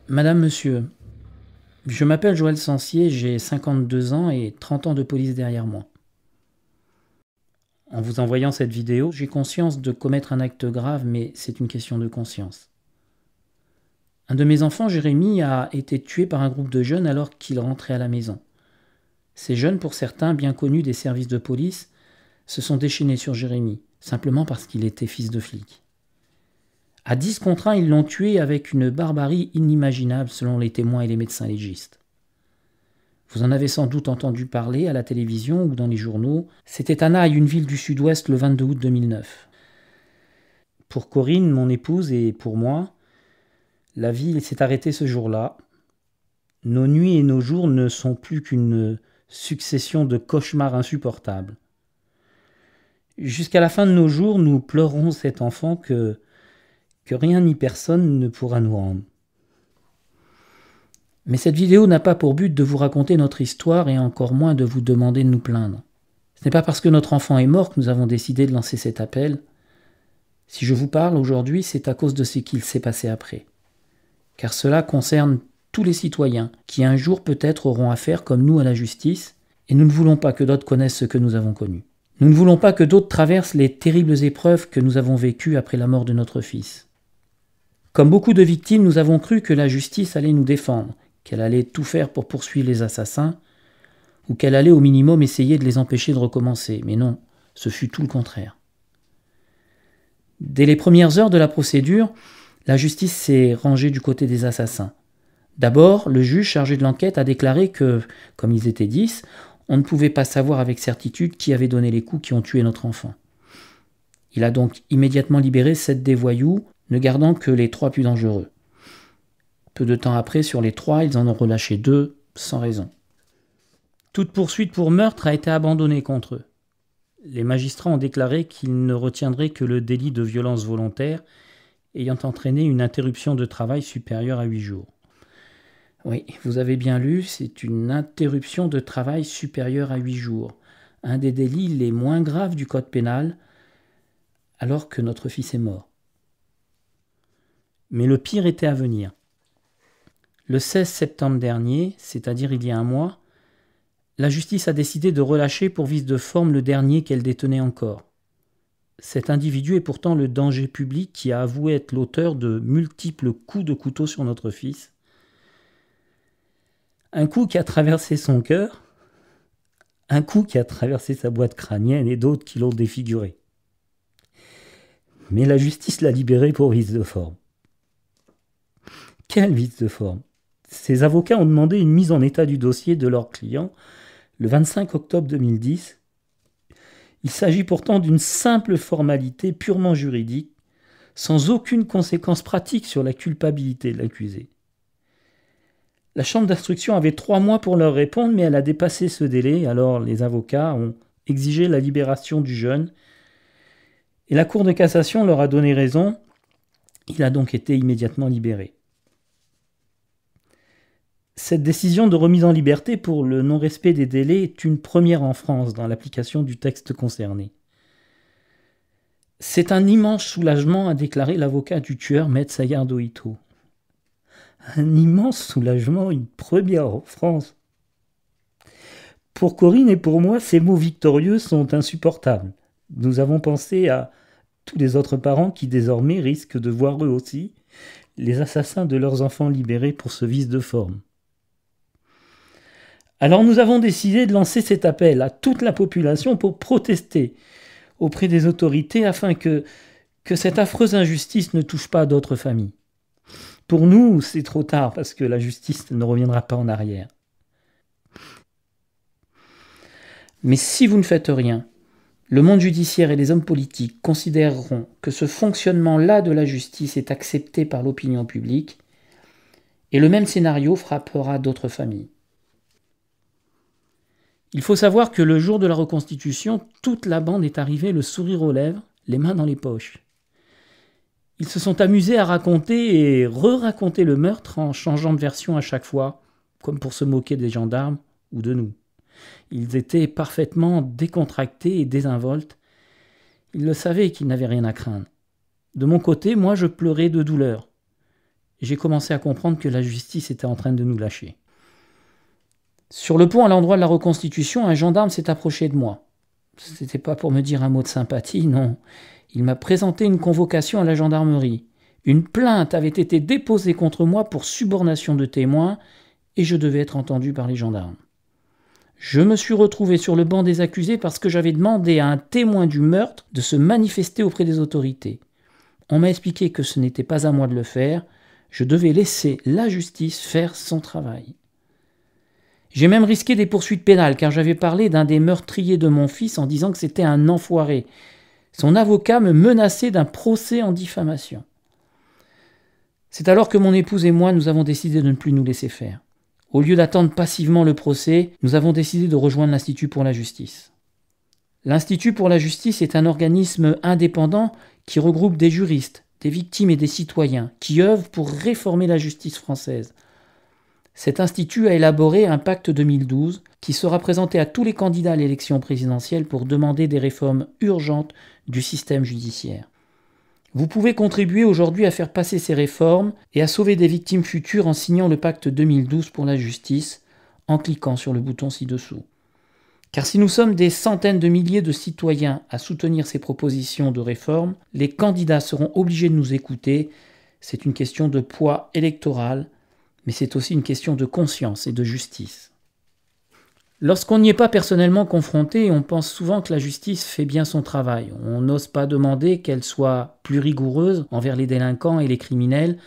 Madame, monsieur, je m'appelle Joël Sancier, j'ai 52 ans et 30 ans de police derrière moi. En vous envoyant cette vidéo, j'ai conscience de commettre un acte grave, mais c'est une question de conscience. Un de mes enfants, Jérémy, a été tué par un groupe de jeunes alors qu'il rentrait à la maison. Ces jeunes, pour certains bien connus des services de police, se sont déchaînés sur Jérémy, simplement parce qu'il était fils de flic. À 10 contre 1, ils l'ont tué avec une barbarie inimaginable selon les témoins et les médecins légistes. Vous en avez sans doute entendu parler à la télévision ou dans les journaux. C'était à Naï, une ville du sud-ouest, le 22 août 2009. Pour Corinne, mon épouse, et pour moi, la vie s'est arrêtée ce jour-là. Nos nuits et nos jours ne sont plus qu'une succession de cauchemars insupportables. Jusqu'à la fin de nos jours, nous pleurons cet enfant que rien ni personne ne pourra nous rendre. Mais cette vidéo n'a pas pour but de vous raconter notre histoire et encore moins de vous demander de nous plaindre. Ce n'est pas parce que notre enfant est mort que nous avons décidé de lancer cet appel. Si je vous parle aujourd'hui, c'est à cause de ce qu'il s'est passé après. Car cela concerne tous les citoyens qui un jour peut-être auront affaire comme nous à la justice, et nous ne voulons pas que d'autres connaissent ce que nous avons connu. Nous ne voulons pas que d'autres traversent les terribles épreuves que nous avons vécues après la mort de notre fils. Comme beaucoup de victimes, nous avons cru que la justice allait nous défendre, qu'elle allait tout faire pour poursuivre les assassins, ou qu'elle allait au minimum essayer de les empêcher de recommencer. Mais non, ce fut tout le contraire. Dès les premières heures de la procédure, la justice s'est rangée du côté des assassins. D'abord, le juge chargé de l'enquête a déclaré que, comme ils étaient 10, on ne pouvait pas savoir avec certitude qui avait donné les coups qui ont tué notre enfant. Il a donc immédiatement libéré 7 des voyous, ne gardant que les 3 plus dangereux. Peu de temps après, sur les 3, ils en ont relâché 2, sans raison. Toute poursuite pour meurtre a été abandonnée contre eux. Les magistrats ont déclaré qu'ils ne retiendraient que le délit de violence volontaire ayant entraîné une interruption de travail supérieure à 8 jours. Oui, vous avez bien lu, c'est une interruption de travail supérieure à 8 jours. Un des délits les moins graves du code pénal, alors que notre fils est mort. Mais le pire était à venir. Le 16 septembre dernier, c'est-à-dire il y a un mois, la justice a décidé de relâcher pour vice de forme le dernier qu'elle détenait encore. Cet individu est pourtant le danger public qui a avoué être l'auteur de multiples coups de couteau sur notre fils. Un coup qui a traversé son cœur, un coup qui a traversé sa boîte crânienne et d'autres qui l'ont défiguré. Mais la justice l'a libéré pour vice de forme. Quel vice de forme! Ses avocats ont demandé une mise en état du dossier de leur client le 25 octobre 2010. Il s'agit pourtant d'une simple formalité purement juridique, sans aucune conséquence pratique sur la culpabilité de l'accusé. La chambre d'instruction avait 3 mois pour leur répondre, mais elle a dépassé ce délai, alors les avocats ont exigé la libération du jeune, et la Cour de cassation leur a donné raison, il a donc été immédiatement libéré. Cette décision de remise en liberté pour le non-respect des délais est une première en France dans l'application du texte concerné. C'est un immense soulagement, a déclaré l'avocat du tueur, Maître Sayardo Ito. Un immense soulagement, une première en France. Pour Corinne et pour moi, ces mots victorieux sont insupportables. Nous avons pensé à tous les autres parents qui désormais risquent de voir eux aussi les assassins de leurs enfants libérés pour ce vice de forme. Alors nous avons décidé de lancer cet appel à toute la population pour protester auprès des autorités afin que cette affreuse injustice ne touche pas d'autres familles. Pour nous, c'est trop tard parce que la justice ne reviendra pas en arrière. Mais si vous ne faites rien, le monde judiciaire et les hommes politiques considéreront que ce fonctionnement-là de la justice est accepté par l'opinion publique et le même scénario frappera d'autres familles. Il faut savoir que le jour de la reconstitution, toute la bande est arrivée le sourire aux lèvres, les mains dans les poches. Ils se sont amusés à raconter et re-raconter le meurtre en changeant de version à chaque fois, comme pour se moquer des gendarmes ou de nous. Ils étaient parfaitement décontractés et désinvoltes. Ils le savaient qu'ils n'avaient rien à craindre. De mon côté, moi, je pleurais de douleur. j'ai commencé à comprendre que la justice était en train de nous lâcher. Sur le pont à l'endroit de la reconstitution, un gendarme s'est approché de moi. C'était pas pour me dire un mot de sympathie, non. Il m'a présenté une convocation à la gendarmerie. Une plainte avait été déposée contre moi pour subornation de témoins et je devais être entendu par les gendarmes. Je me suis retrouvé sur le banc des accusés parce que j'avais demandé à un témoin du meurtre de se manifester auprès des autorités. On m'a expliqué que ce n'était pas à moi de le faire, je devais laisser la justice faire son travail. J'ai même risqué des poursuites pénales car j'avais parlé d'un des meurtriers de mon fils en disant que c'était un enfoiré. Son avocat me menaçait d'un procès en diffamation. C'est alors que mon épouse et moi, nous avons décidé de ne plus nous laisser faire. Au lieu d'attendre passivement le procès, nous avons décidé de rejoindre l'Institut pour la justice. L'Institut pour la justice est un organisme indépendant qui regroupe des juristes, des victimes et des citoyens qui œuvrent pour réformer la justice française. Cet institut a élaboré un pacte 2012 qui sera présenté à tous les candidats à l'élection présidentielle pour demander des réformes urgentes du système judiciaire. Vous pouvez contribuer aujourd'hui à faire passer ces réformes et à sauver des victimes futures en signant le pacte 2012 pour la justice en cliquant sur le bouton ci-dessous. Car si nous sommes des centaines de milliers de citoyens à soutenir ces propositions de réforme, les candidats seront obligés de nous écouter. C'est une question de poids électoral, mais c'est aussi une question de conscience et de justice. Lorsqu'on n'y est pas personnellement confronté, on pense souvent que la justice fait bien son travail. On n'ose pas demander qu'elle soit plus rigoureuse envers les délinquants et les criminels,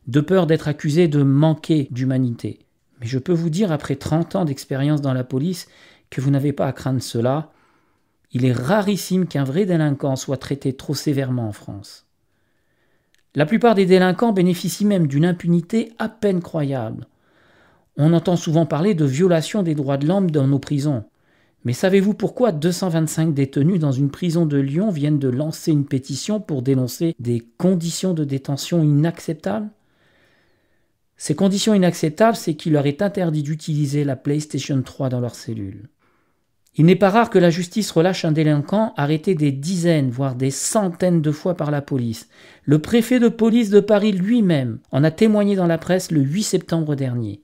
de peur d'être accusé de manquer d'humanité. Mais je peux vous dire, après 30 ans d'expérience dans la police, que vous n'avez pas à craindre cela. Il est rarissime qu'un vrai délinquant soit traité trop sévèrement en France. La plupart des délinquants bénéficient même d'une impunité à peine croyable. On entend souvent parler de violation des droits de l'homme dans nos prisons. Mais savez-vous pourquoi 225 détenus dans une prison de Lyon viennent de lancer une pétition pour dénoncer des conditions de détention inacceptables ? Ces conditions inacceptables, c'est qu'il leur est interdit d'utiliser la PlayStation 3 dans leurs cellules. Il n'est pas rare que la justice relâche un délinquant arrêté des dizaines, voire des centaines de fois par la police. Le préfet de police de Paris lui-même en a témoigné dans la presse le 8 septembre dernier.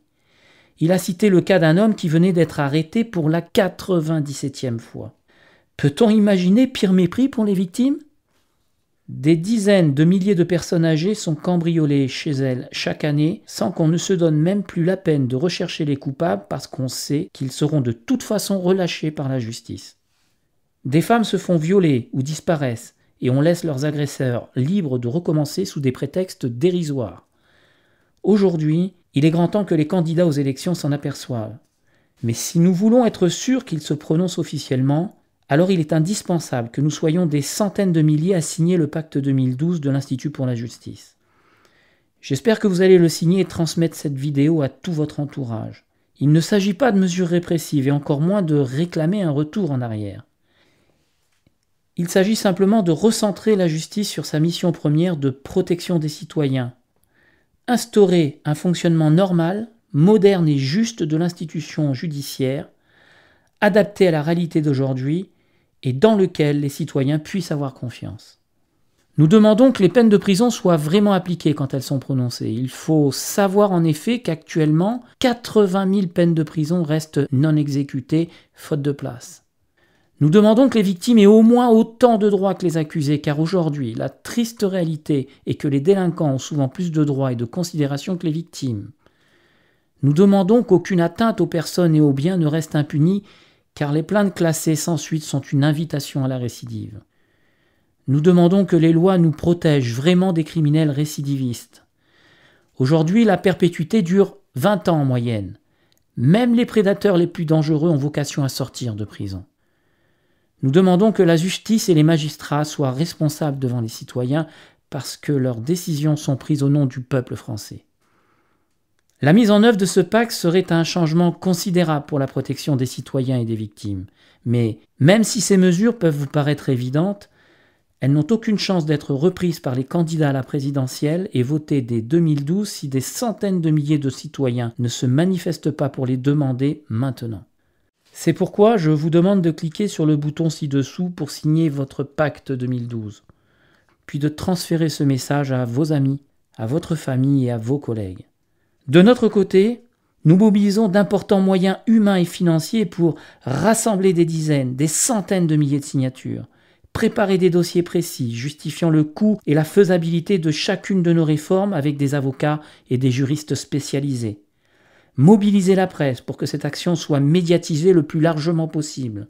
Il a cité le cas d'un homme qui venait d'être arrêté pour la 97e fois. Peut-on imaginer pire mépris pour les victimes ? Des dizaines de milliers de personnes âgées sont cambriolées chez elles chaque année sans qu'on ne se donne même plus la peine de rechercher les coupables parce qu'on sait qu'ils seront de toute façon relâchés par la justice. Des femmes se font violer ou disparaissent et on laisse leurs agresseurs libres de recommencer sous des prétextes dérisoires. Aujourd'hui, il est grand temps que les candidats aux élections s'en aperçoivent. Mais si nous voulons être sûrs qu'ils se prononcent officiellement, alors il est indispensable que nous soyons des centaines de milliers à signer le pacte 2012 de l'Institut pour la justice. J'espère que vous allez le signer et transmettre cette vidéo à tout votre entourage. Il ne s'agit pas de mesures répressives et encore moins de réclamer un retour en arrière. Il s'agit simplement de recentrer la justice sur sa mission première de protection des citoyens. Instaurer un fonctionnement normal, moderne et juste de l'institution judiciaire, adapté à la réalité d'aujourd'hui et dans lequel les citoyens puissent avoir confiance. Nous demandons que les peines de prison soient vraiment appliquées quand elles sont prononcées. Il faut savoir en effet qu'actuellement, 80 000 peines de prison restent non exécutées, faute de place. Nous demandons que les victimes aient au moins autant de droits que les accusés, car aujourd'hui, la triste réalité est que les délinquants ont souvent plus de droits et de considération que les victimes. Nous demandons qu'aucune atteinte aux personnes et aux biens ne reste impunie, car les plaintes classées sans suite sont une invitation à la récidive. Nous demandons que les lois nous protègent vraiment des criminels récidivistes. Aujourd'hui, la perpétuité dure 20 ans en moyenne. Même les prédateurs les plus dangereux ont vocation à sortir de prison. Nous demandons que la justice et les magistrats soient responsables devant les citoyens parce que leurs décisions sont prises au nom du peuple français. La mise en œuvre de ce pacte serait un changement considérable pour la protection des citoyens et des victimes. Mais même si ces mesures peuvent vous paraître évidentes, elles n'ont aucune chance d'être reprises par les candidats à la présidentielle et votées dès 2012 si des centaines de milliers de citoyens ne se manifestent pas pour les demander maintenant. C'est pourquoi je vous demande de cliquer sur le bouton ci-dessous pour signer votre pacte 2012, puis de transférer ce message à vos amis, à votre famille et à vos collègues. De notre côté, nous mobilisons d'importants moyens humains et financiers pour rassembler des dizaines, des centaines de milliers de signatures, préparer des dossiers précis justifiant le coût et la faisabilité de chacune de nos réformes avec des avocats et des juristes spécialisés, mobiliser la presse pour que cette action soit médiatisée le plus largement possible,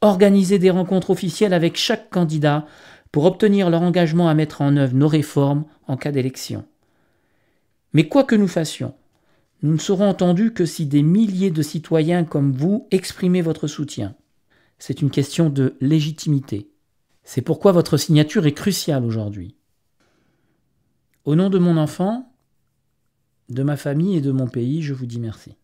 organiser des rencontres officielles avec chaque candidat pour obtenir leur engagement à mettre en œuvre nos réformes en cas d'élection. Mais quoi que nous fassions, nous ne serons entendus que si des milliers de citoyens comme vous exprimaient votre soutien. C'est une question de légitimité. C'est pourquoi votre signature est cruciale aujourd'hui. Au nom de mon enfant, de ma famille et de mon pays, je vous dis merci.